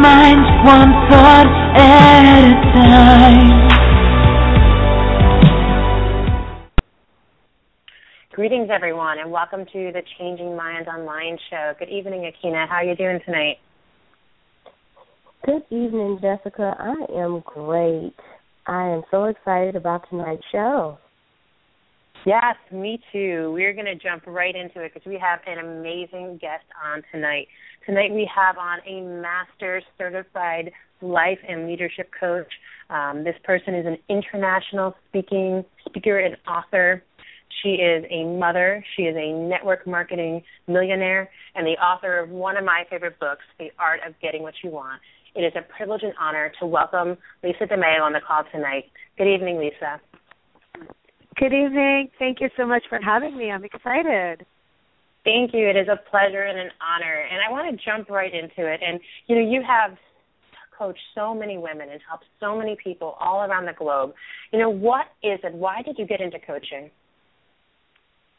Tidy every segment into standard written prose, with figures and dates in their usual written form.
mind one thought at a time. Greetings, everyone, and welcome to the Changing Minds Online show. Good evening, Akina. How are you doing tonight? Good evening, Jessica. I am great. I am so excited about tonight's show. Yes, me too. We're going to jump right into it because we have an amazing guest on tonight. Tonight we have on a Master Certified Life and Leadership Coach. This person is an international speaker and author. She is a mother. She is a network marketing millionaire and the author of one of my favorite books, The Art of Getting What You Want. It is a privilege and honor to welcome Lisa DeMayo on the call tonight. Good evening, Lisa. Good evening. Thank you so much for having me. I'm excited. Thank you. It is a pleasure and an honor. And I want to jump right into it. And, you know, you have coached so many women and helped so many people all around the globe. You know, what is it? Why did you get into coaching?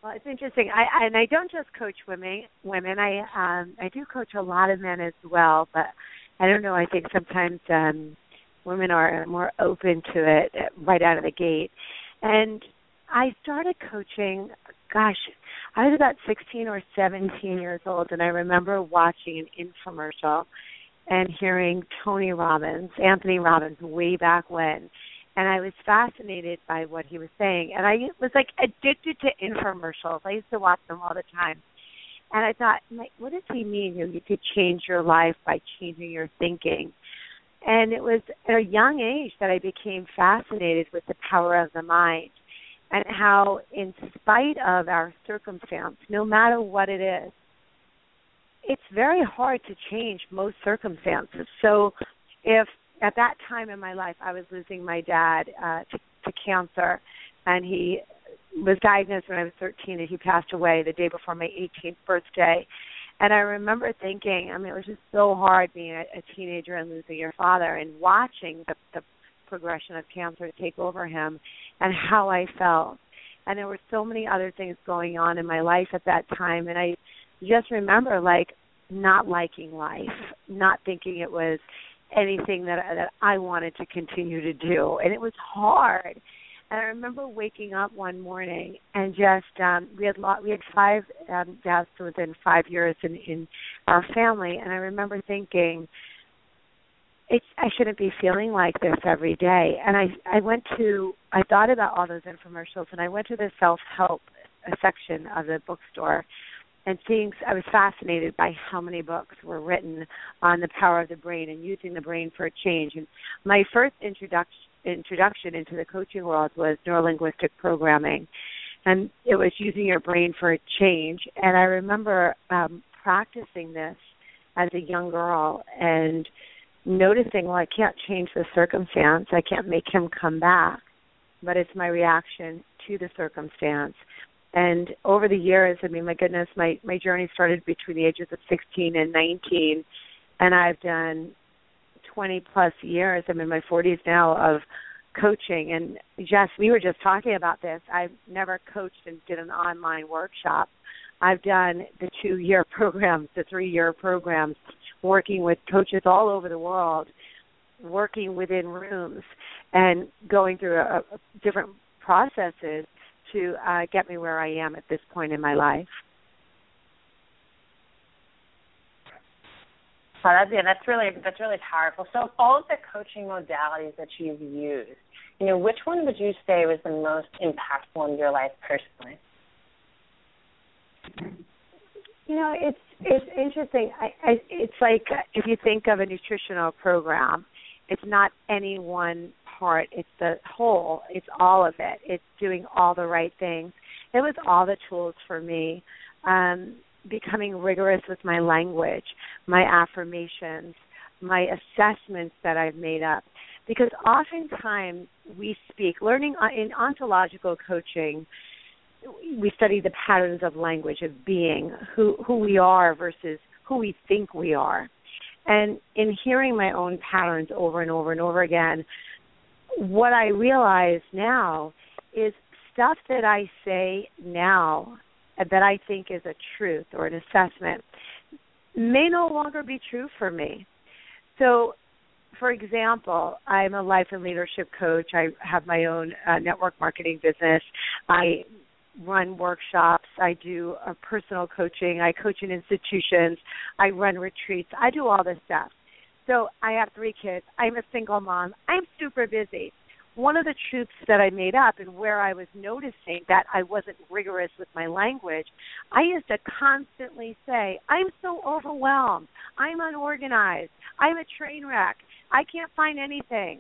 Well, it's interesting. I don't just coach women. I do coach a lot of men as well, but I don't know. I think sometimes women are more open to it right out of the gate. And I started coaching, I was about 16 or 17 years old, and I remember watching an infomercial and hearing Anthony Robbins way back when. And I was fascinated by what he was saying. And I was, like, addicted to infomercials. I used to watch them all the time. And I thought, what does he mean? You could change your life by changing your thinking. And it was at a young age that I became fascinated with the power of the mind and how, in spite of our circumstance, no matter what it is, it's very hard to change most circumstances. So if at that time in my life I was losing my dad to cancer, and he was diagnosed when I was 13, and he passed away the day before my 18th birthday. And I remember thinking, it was just so hard being a teenager and losing your father and watching the progression of cancer take over him and how I felt. And there were so many other things going on in my life at that time. And I just remember, not liking life, not thinking it was anything that I wanted to continue to do. And it was hard. And I remember waking up one morning and just we had 5 deaths within 5 years in our family, and I remember thinking, I shouldn't be feeling like this every day. And I thought about all those infomercials, and I went to the self-help section of the bookstore, and I was fascinated by how many books were written on the power of the brain and using the brain for a change. And my first introduction into the coaching world was neurolinguistic programming, and it was using your brain for a change. And I remember practicing this as a young girl and noticing, I can't change the circumstance, I can't make him come back, but it's my reaction to the circumstance. And over the years, my goodness, my journey started between the ages of 16 and 19, and I've done 20-plus years, I'm in my 40s now, of coaching. And Jess, we were just talking about this. I've never coached and did an online workshop. I've done the 2-year programs, the 3-year programs, working with coaches all over the world, working within rooms and going through different processes to get me where I am at this point in my life. That's really powerful. So, of all of the coaching modalities that you've used, which one would you say was the most impactful in your life personally? It's interesting. It's like if you think of a nutritional program, it's not any one part. It's the whole. It's all of it. It's doing all the right things. It was all the tools for me. Becoming rigorous with my language, my affirmations, my assessments that I've made up. Because oftentimes we speak, learning in ontological coaching, we study the patterns of language, of being, who we are versus who we think we are. And in hearing my own patterns over and over and over again, what I realize now is stuff that I say now that I think is a truth or an assessment may no longer be true for me. So, for example, I'm a life and leadership coach. I have my own network marketing business. I run workshops. I do personal coaching. I coach in institutions. I run retreats. I do all this stuff. So I have 3 kids. I'm a single mom. I'm super busy. One of the truths that I made up and where I was noticing that I wasn't rigorous with my language, I used to constantly say, I'm so overwhelmed. I'm unorganized. I'm a train wreck. I can't find anything.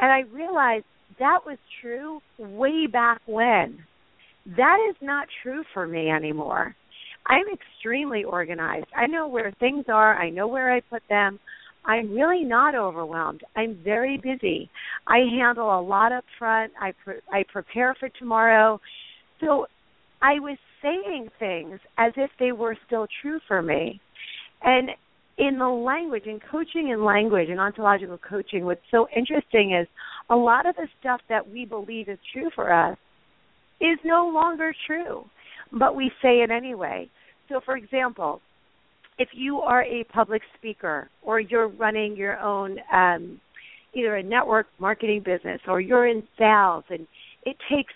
And I realized that was true way back when. That is not true for me anymore. I'm extremely organized. I know where things are. I know where I put them. I'm really not overwhelmed. I'm very busy. I handle a lot up front. I prepare for tomorrow. So I was saying things as if they were still true for me. And in the language, in coaching and language, in ontological coaching, what's so interesting is a lot of the stuff that we believe is true for us is no longer true, but we say it anyway. So, for example, if you are a public speaker or you're running your own either a network marketing business or you're in sales and it takes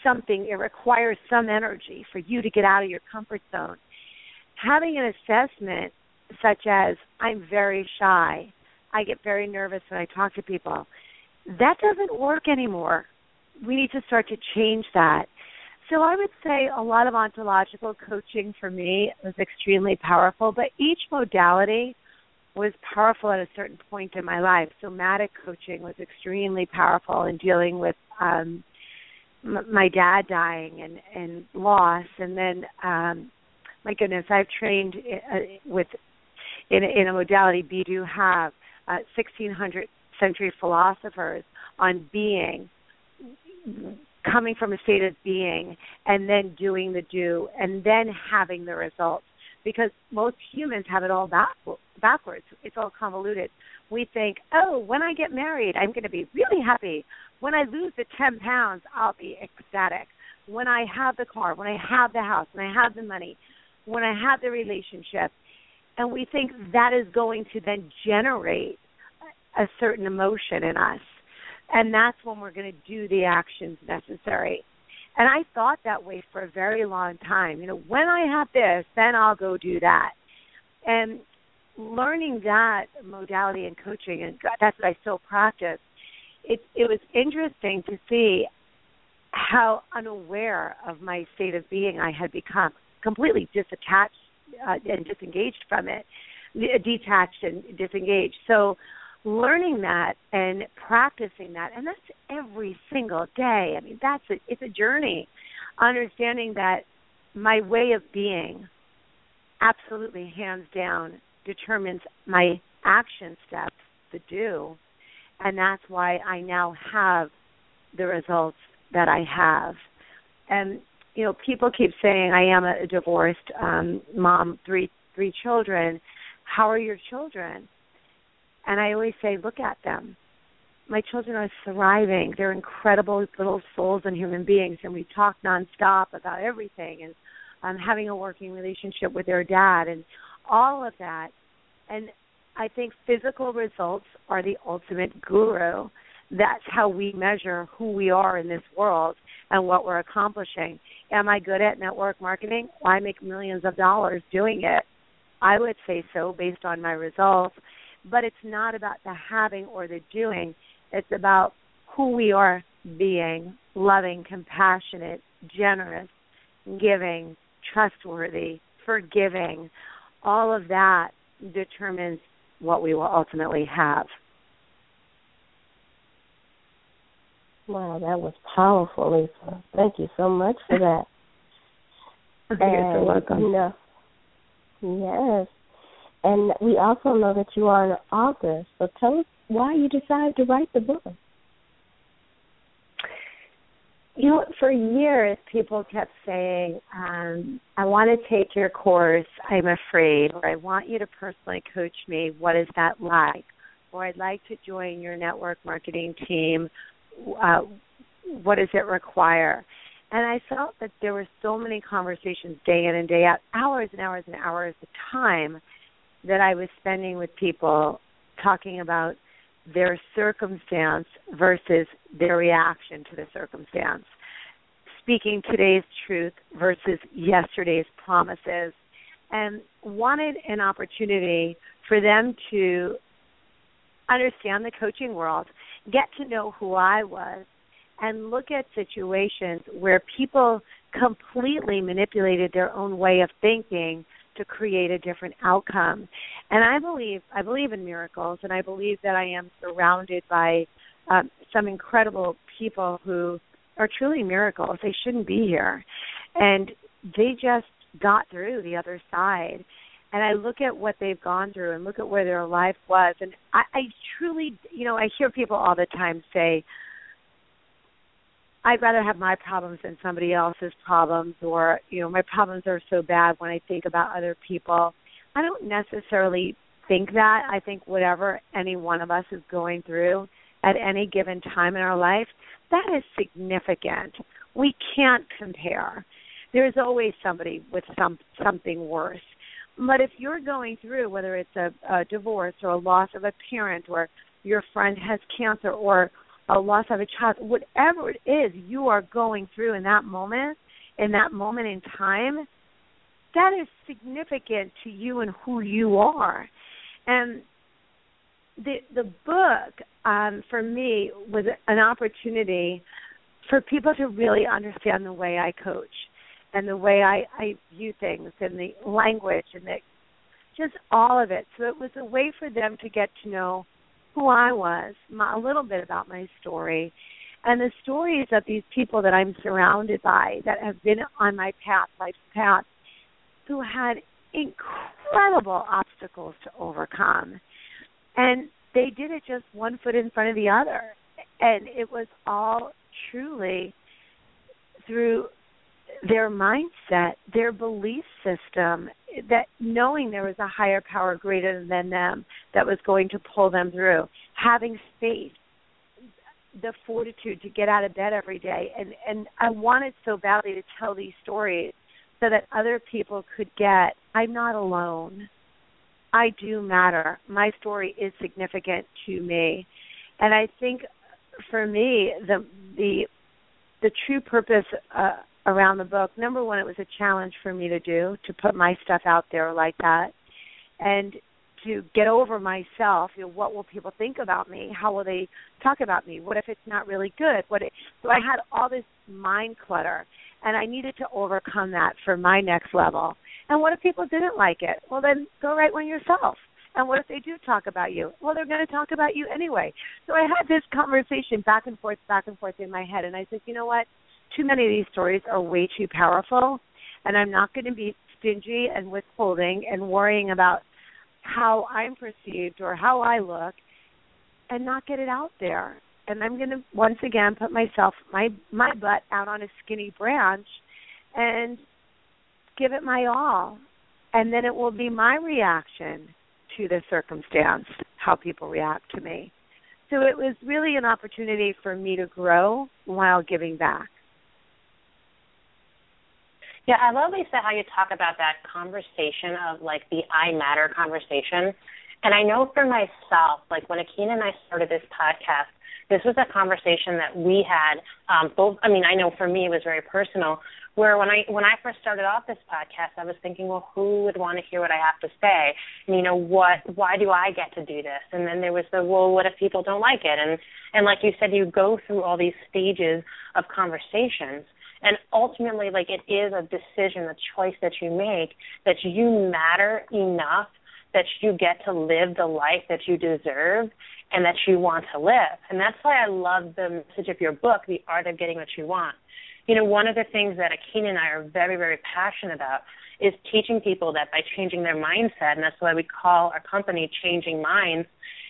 something, it requires some energy for you to get out of your comfort zone, having an assessment such as I'm very shy, I get very nervous when I talk to people, that doesn't work anymore. We need to start to change that. So I would say a lot of ontological coaching for me was extremely powerful, but each modality was powerful at a certain point in my life. Somatic coaching was extremely powerful in dealing with my dad dying and loss. And then, my goodness, I've trained in a modality we do have 1600 century philosophers on being, coming from a state of being and then doing the do and then having the results, because most humans have it all backwards. It's all convoluted. We think, oh, when I get married, I'm going to be really happy. When I lose the 10 pounds, I'll be ecstatic. When I have the car, when I have the house, when I have the money, when I have the relationship. And we think that is going to then generate a certain emotion in us. And that's when we're going to do the actions necessary. And I thought that way for a very long time. You know, when I have this, then I'll go do that. And learning that modality in coaching, and that's what I still practice, it was interesting to see how unaware of my state of being I had become, completely disattached and disengaged from it, detached and disengaged. So learning that and practicing that, and that's every single day. I mean, it's a journey, understanding that my way of being absolutely hands down determines my action steps to do, and that's why I now have the results that I have. And, you know, people keep saying I am a divorced mom, three children. How are your children? And I always say, look at them. My children are thriving. They're incredible little souls and human beings, and we talk nonstop about everything and having a working relationship with their dad and all of that. And I think physical results are the ultimate guru. That's how we measure who we are in this world and what we're accomplishing. Am I good at network marketing? Well, I make millions of dollars doing it. I would say so based on my results. But it's not about the having or the doing. It's about who we are being, loving, compassionate, generous, giving, trustworthy, forgiving. All of that determines what we will ultimately have. Wow, that was powerful, Lisa. Thank you so much for that. You're so welcome. You know, yes. And we also know that you are an author. So tell us why you decided to write the book. You know, for years, people kept saying, I want to take your course, I'm afraid, or I want you to personally coach me, what is that like? Or I'd like to join your network marketing team, what does it require? And I felt that there were so many conversations day in and day out, hours and hours and hours of time that I was spending with people talking about their circumstance versus their reaction to the circumstance, speaking today's truth versus yesterday's promises, and wanted an opportunity for them to understand the coaching world, get to know who I was, and look at situations where people completely manipulated their own way of thinking to create a different outcome. And I believe in miracles, and I believe that I am surrounded by some incredible people who are truly miracles. They shouldn't be here. And they just got through the other side. And I look at what they've gone through and look at where their life was. And I truly, I hear people all the time say, I'd rather have my problems than somebody else's problems, or, my problems are so bad when I think about other people. I don't necessarily think that. I think whatever any one of us is going through at any given time in our life, that is significant. We can't compare. There's always somebody with something worse. But if you're going through, whether it's a divorce or a loss of a parent, or your friend has cancer, or a loss of a child, whatever it is you are going through in that moment in time, that is significant to you and who you are. And the book, for me, was an opportunity for people to really understand the way I coach and the way I view things and the language and just all of it. So it was a way for them to get to know who I was, a little bit about my story, and the stories of these people that I'm surrounded by that have been on my path, life's path, who had incredible obstacles to overcome. And they did it just one foot in front of the other. And it was all truly through their mindset, their belief system, that knowing there was a higher power greater than them that was going to pull them through, having faith, the fortitude to get out of bed every day. And I wanted so badly to tell these stories so that other people could get, I'm not alone. I do matter. My story is significant to me. And I think for me, the true purpose around the book, number one, it was a challenge for me to do, to put my stuff out there like that, and to get over myself. What will people think about me? How will they talk about me? What if it's not really good? So I had all this mind clutter, and I needed to overcome that for my next level. And what if people didn't like it? Well, then go write one yourself. And what if they do talk about you? Well, they're going to talk about you anyway. So I had this conversation back and forth in my head, and I said, you know what? Too many of these stories are way too powerful, and I'm not going to be stingy and withholding and worrying about how I'm perceived or how I look and not get it out there. And I'm going to, once again, put my butt out on a skinny branch and give it my all. And then it will be my reaction to the circumstance, how people react to me. So it was really an opportunity for me to grow while giving back. Yeah, I love, Lisa, how you talk about that conversation of, the I matter conversation. And I know for myself, when Akina and I started this podcast, this was a conversation that we had both. I know for me it was very personal, where when I first started off this podcast, I was thinking, well, who would want to hear what I have to say? And, why do I get to do this? And then there was what if people don't like it? And like you said, you go through all these stages of conversations. And ultimately, it is a decision, a choice that you make, that you matter enough that you get to live the life that you deserve and that you want to live. And that's why I love the message of your book, The Art of Getting What You Want. One of the things that Akina and I are very, very passionate about is teaching people that by changing their mindset, and that's why we call our company Changing Minds,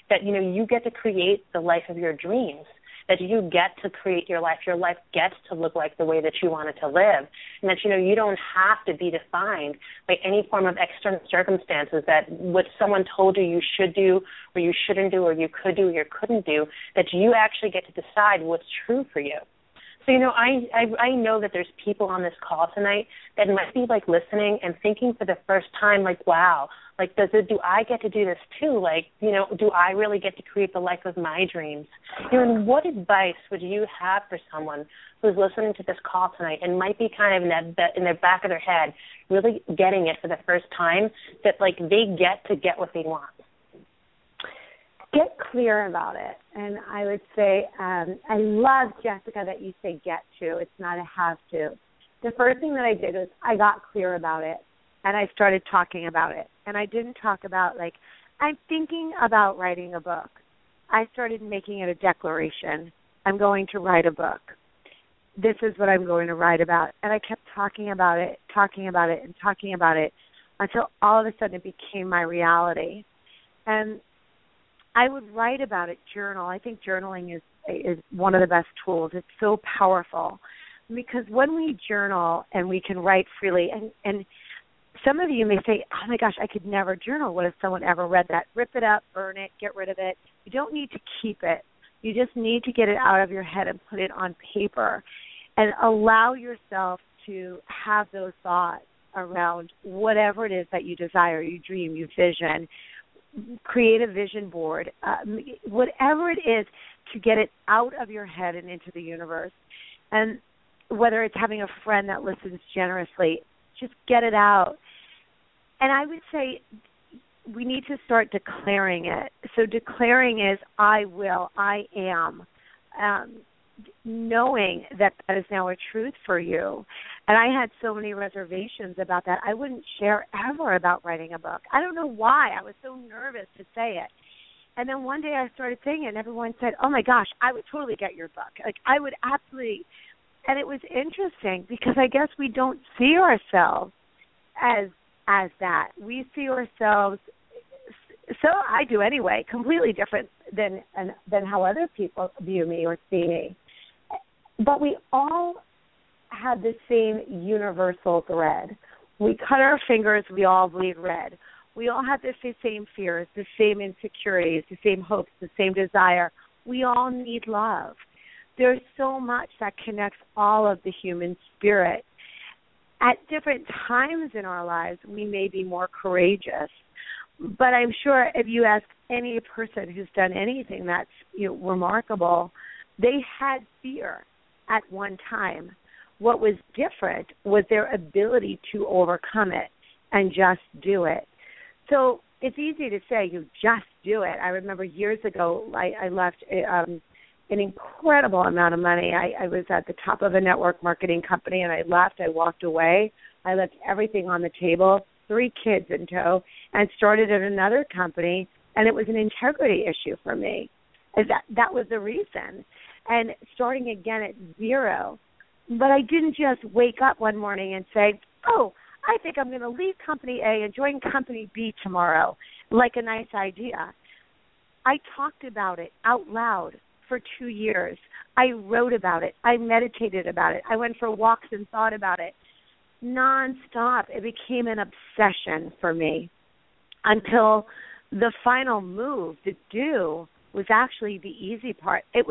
that, you get to create the life of your dreams, that you get to create your life. Your life gets to look like the way that you want it to live, and that, you don't have to be defined by any form of external circumstances, that what someone told you should do or you shouldn't do or you could do or you couldn't do, that you actually get to decide what's true for you. So, I know that there's people on this call tonight that might be like listening and thinking for the first time, like, wow, like, do I get to do this too? Like, do I really get to create the life of my dreams? And what advice would you have for someone who's listening to this call tonight and might be kind of in their back of their head, really getting it for the first time, that like they get what they want? Get clear about it. And I would say, I love, Jessica, that you say get to. It's not a have to. The first thing that I did was I got clear about it, and I started talking about it. And I didn't talk about, like, I'm thinking about writing a book. I started making it a declaration. I'm going to write a book. This is what I'm going to write about. And I kept talking about it, until all of a sudden it became my reality. And I would write about it, journal. I think journaling is one of the best tools. It's so powerful because when we journal and we can write freely, and some of you may say, oh, my gosh, I could never journal. What if someone ever read that? Rip it up, burn it, get rid of it. You don't need to keep it. You just need to get it out of your head and put it on paper and allow yourself to have those thoughts around whatever it is that you desire, you dream, you vision. Create a vision board, whatever it is, to get it out of your head and into the universe. And whether it's having a friend that listens generously, just get it out. And I would say we need to start declaring it. So declaring is I will, I am, knowing that that is now a truth for you. And I had so many reservations about that. I wouldn't share ever about writing a book. I don't know why. I was so nervous to say it. And then one day I started saying it, and everyone said, oh, my gosh, I would totally get your book. Like, I would absolutely. And it was interesting because I guess we don't see ourselves as that. We see ourselves, so I do anyway, completely different than how other people view me or see me. But we all had the same universal thread. We cut our fingers, we all bleed red. We all have the same fears, the same insecurities, the same hopes, the same desire. We all need love. There's so much that connects all of the human spirit. At different times in our lives, we may be more courageous. But I'm sure if you ask any person who's done anything that's remarkable, they had fear at one time. What was different was their ability to overcome it and just do it. So it's easy to say you just do it. I remember years ago I left an incredible amount of money. I was at the top of a network marketing company, and I left. I walked away. I left everything on the table, 3 kids in tow, and started at another company, and it was an integrity issue for me. That was the reason. And starting again at zero. But I didn't just wake up one morning and say, oh, I think I'm going to leave Company A and join Company B tomorrow, like a nice idea. I talked about it out loud for 2 years. I wrote about it. I meditated about it. I went for walks and thought about it nonstop. It became an obsession for me until the final move, the do, was actually the easy part. It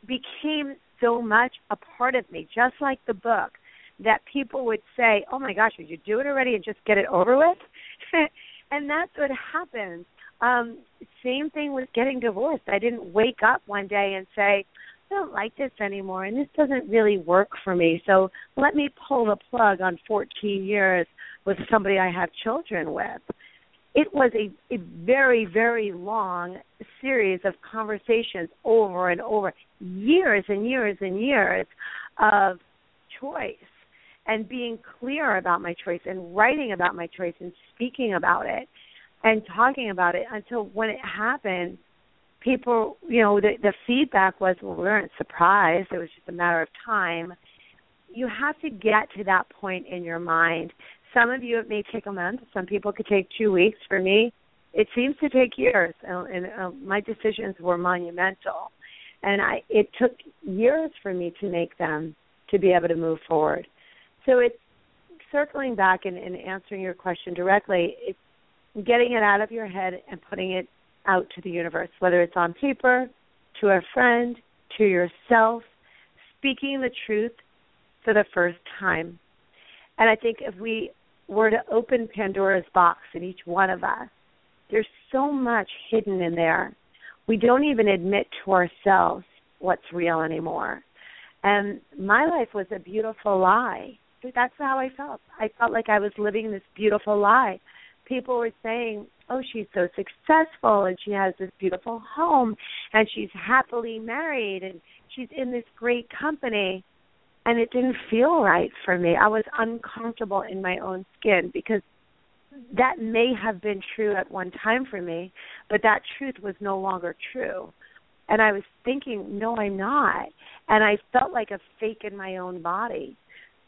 became so much a part of me, just like the book, that people would say, oh, my gosh, would you do it already and just get it over with? And that's what happens. Same thing with getting divorced. I didn't wake up one day and say, I don't like this anymore, and this doesn't really work for me, so let me pull the plug on 14 years with somebody I have children with. It was a very, very long series of conversations over and over, years and years and years of choice and being clear about my choice and writing about my choice and speaking about it and talking about it until when it happened, people, the feedback was, well, we weren't surprised. It was just a matter of time. You have to get to that point in your mind. Some of you, it may take a month. Some people could take 2 weeks. For me, it seems to take years, and my decisions were monumental. And it took years for me to make them to be able to move forward. So it's circling back and answering your question directly, it's getting it out of your head and putting it out to the universe, whether it's on paper, to a friend, to yourself. speaking the truth for the first time. And I think if we were to open Pandora's box in each one of us, there's so much hidden in there. We don't even admit to ourselves what's real anymore. And my life was a beautiful lie. That's how I felt. I felt like I was living this beautiful lie. People were saying, oh, she's so successful and she has this beautiful home and she's happily married and she's in this great company. And it didn't feel right for me. I was uncomfortable in my own skin because that may have been true at one time for me, but that truth was no longer true. And I was thinking, no, I'm not. And I felt like a fake in my own body.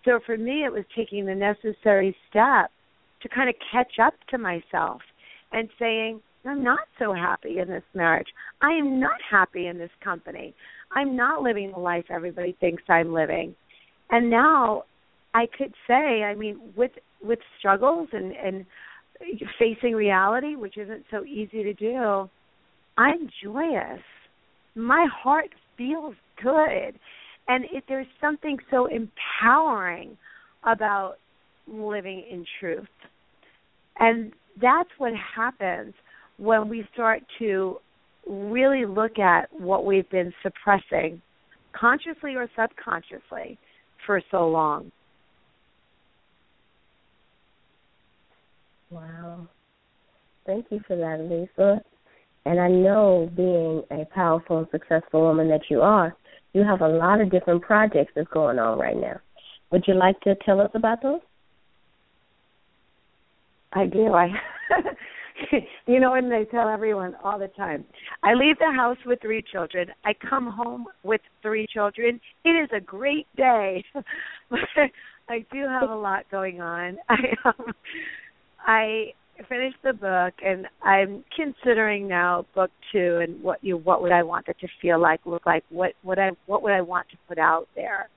So for me, it was taking the necessary step to kind of catch up to myself and saying, I'm not so happy in this marriage. I am not happy in this company. I'm not living the life everybody thinks I'm living. And now I could say, I mean, with struggles and facing reality, which isn't so easy to do, I'm joyous. My heart feels good. And there's something so empowering about living in truth. And that's what happens when we start to really look at what we've been suppressing, consciously or subconsciously, for so long. Wow. Thank you for that, Lisa. And I know, being a powerful and successful woman that you are, you have a lot of different projects that's going on right now. Would you like to tell us about those? I do. You know, and I tell everyone all the time, I leave the house with 3 children. I come home with 3 children. It is a great day. I do have a lot going on. I finished the book, and I'm considering now book 2 and what would I want it to feel like, look like, what would I want to put out there.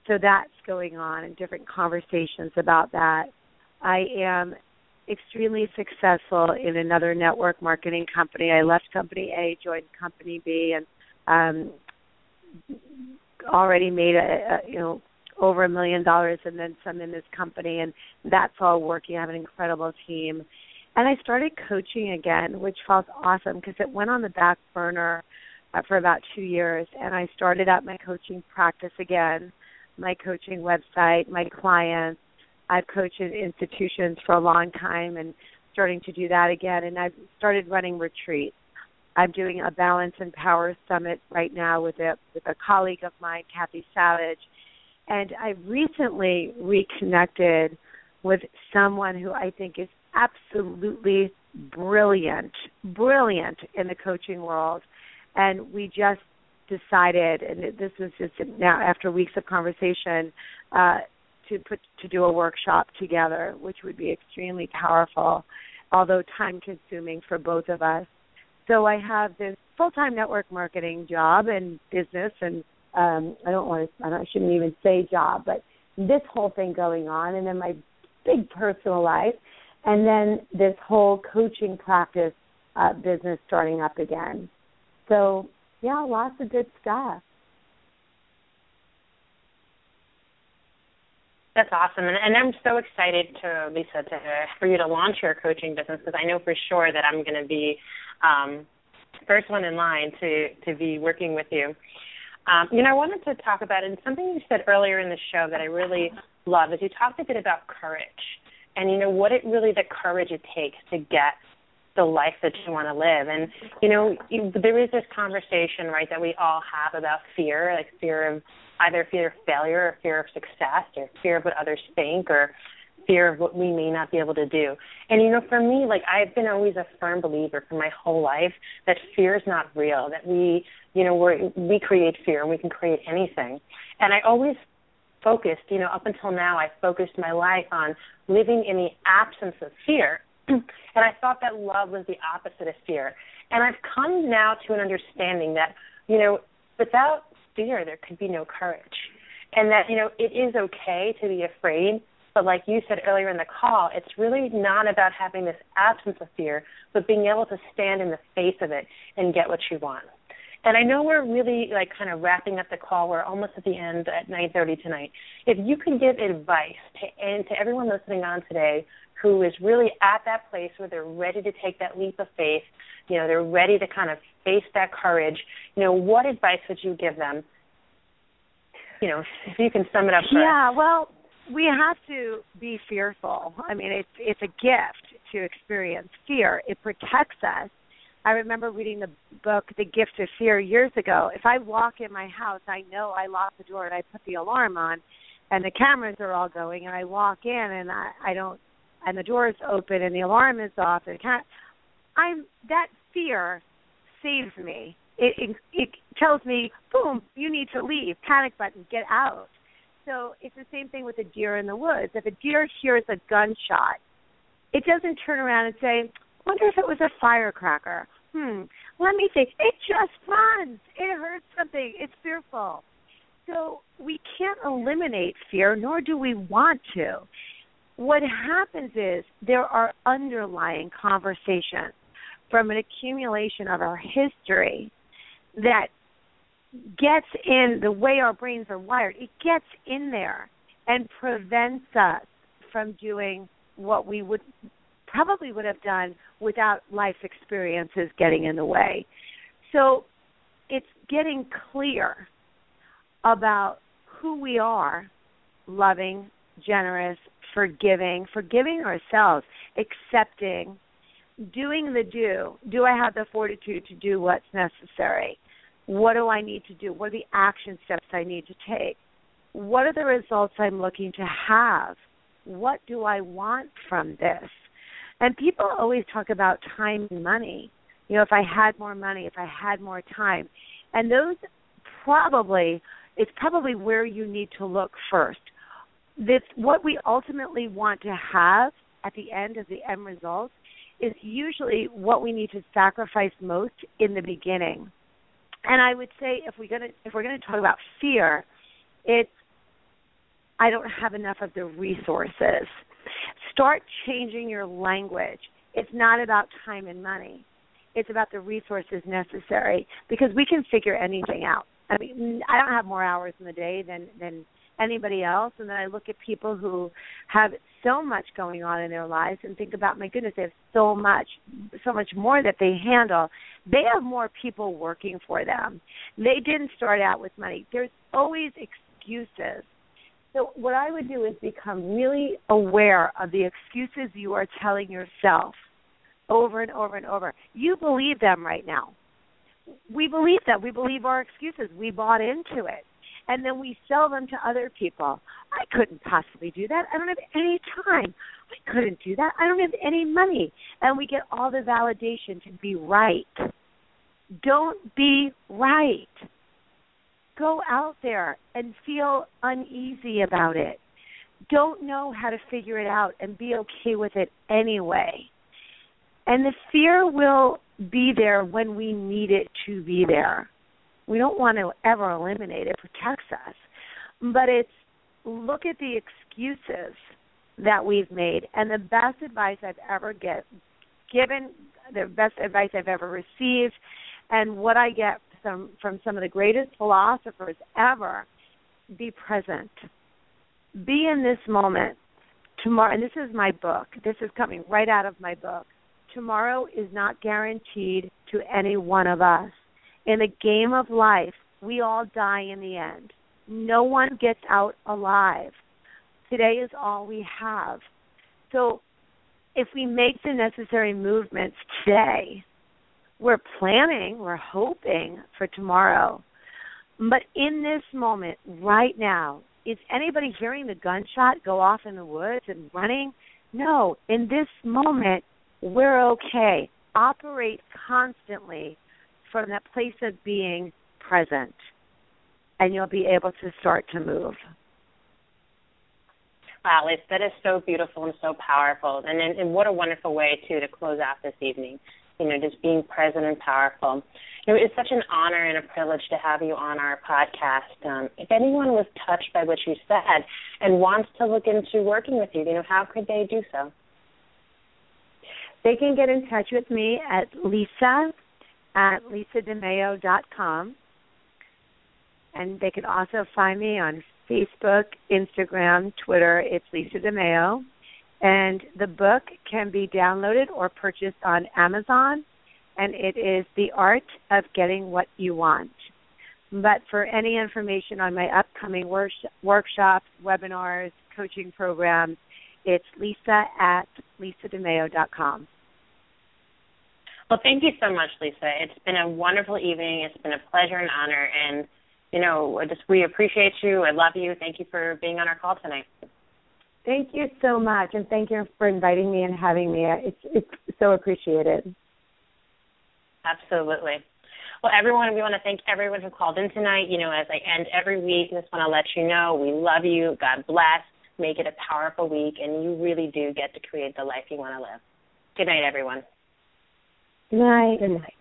So that's going on, and different conversations about that. I am extremely successful in another network marketing company. I left company A, joined company B, and already made over $1 million and then some in this company, and that's all working. I have an incredible team. And I started coaching again, which felt awesome because it went on the back burner for about 2 years, and I started up my coaching practice again, my coaching website, my clients. I've coached in institutions for a long time and starting to do that again, and I've started running retreats. I'm doing a Balance and Power Summit right now with a colleague of mine, Kathy Savage, and I recently reconnected with someone who I think is absolutely brilliant in the coaching world, and we just decided, and this was just now after weeks of conversation, to do a workshop together, which would be extremely powerful, although time-consuming for both of us. So I have this full-time network marketing job and business, and I shouldn't even say job, but this whole thing going on, and then my big personal life, and then this whole coaching practice business starting up again. So, yeah, lots of good stuff. That's awesome, and I'm so excited, Lisa, for you to launch your coaching business, because I know for sure that I'm going to be first one in line to be working with you. I wanted to talk about, and something you said earlier in the show that I really love, is you talked a bit about courage, and the courage it takes to get the life that you want to live. And there is this conversation, right, that we all have about fear, like fear of failure or fear of success or fear of what others think or fear of what we may not be able to do. And, for me, like, I've been always a firm believer for my whole life that fear is not real, that we create fear and we can create anything. And I always focused, up until now, I focused my life on living in the absence of fear. And I thought that love was the opposite of fear. And I've come now to an understanding that, without fear, there could be no courage. And that, it is okay to be afraid, but like you said earlier in the call, it's really not about having this absence of fear, but being able to stand in the face of it and get what you want. And I know we're really like kind of wrapping up the call. We're almost at the end at 9:30 tonight. If you could give advice to everyone listening on today who is really at that place where they're ready to take that leap of faith, they're ready to kind of face that courage, what advice would you give them? If you can sum it up for us. Yeah, well, we have to be fearful. I mean, it's a gift to experience fear. It protects us. I remember reading the book, The Gift of Fear, years ago. If I walk in my house, I know I lock the door and I put the alarm on, and the cameras are all going, and I walk in and I don't, and the door is open and the alarm is off. And that fear saves me. It tells me, boom, you need to leave. Panic button, get out. So it's the same thing with a deer in the woods. If a deer hears a gunshot, it doesn't turn around and say, wonder if it was a firecracker. Let me think. It just runs. It heard something. It's fearful. So we can't eliminate fear, nor do we want to. What happens is there are underlying conversations from an accumulation of our history that gets in the way our brains are wired. It gets in there and prevents us from doing what we would have done without life experiences getting in the way. So it's getting clear about who we are, loving, generous, forgiving ourselves, accepting, doing the do. Do I have the fortitude to do what's necessary? What do I need to do? What are the action steps I need to take? What are the results I'm looking to have? What do I want from this? And people always talk about time and money. If I had more money, if I had more time. And those it's probably where you need to look first. What we ultimately want to have at the end as the end result is usually what we need to sacrifice most in the beginning. And I would say if we're going to talk about fear, it's I don't have enough of the resources. Start changing your language. It's not about time and money. It's about the resources necessary, because we can figure anything out. I mean, I don't have more hours in the day than anybody else, and then I look at people who have so much going on in their lives and think about, my goodness, they have so much more that they handle. They have more people working for them. They didn't start out with money. There's always excuses. So what I would do is become really aware of the excuses you are telling yourself over and over and over. You believe them right now. We believe them. We believe our excuses. We bought into it. And then we sell them to other people. I couldn't possibly do that. I don't have any time. I couldn't do that. I don't have any money. And we get all the validation to be right. Don't be right. Go out there and feel uneasy about it. Don't know how to figure it out and be okay with it anyway. And the fear will be there when we need it to be there. We don't want to ever eliminate it. It protects us. But it's look at the excuses that we've made. And the best advice I've ever given, the best advice I've ever received, and what I get from some of the greatest philosophers ever, be present. Be in this moment. Tomorrow, and this is my book. This is coming right out of my book. Tomorrow is not guaranteed to any one of us. In the game of life, we all die in the end. No one gets out alive. Today is all we have. So if we make the necessary movements today, we're planning, we're hoping for tomorrow. But in this moment, right now, is anybody hearing the gunshot go off in the woods and running? No. In this moment, we're okay. Operate constantly from that place of being present, and you'll be able to start to move. Wow, that is so beautiful and so powerful. And what a wonderful way, too, to close out this evening. Just being present and powerful. It's such an honor and a privilege to have you on our podcast. If anyone was touched by what you said and wants to look into working with you, how could they do so? They can get in touch with me at Lisa at lisademayo.com. And they can also find me on Facebook, Instagram, Twitter. It's Lisa DeMayo. And the book can be downloaded or purchased on Amazon, and it is The Art of Getting What You Want. But for any information on my upcoming workshops, webinars, coaching programs, it's Lisa at lisademayo.com. Well, thank you so much, Lisa. It's been a wonderful evening. It's been a pleasure and honor. And, we appreciate you. I love you. Thank you for being on our call tonight. Thank you so much, and thank you for inviting me and having me. It's so appreciated. Absolutely. Well, everyone, we want to thank everyone who called in tonight. As I end every week, I just want to let you know we love you. God bless. Make it a powerful week, and you really do get to create the life you want to live. Good night, everyone. Good night. Good night.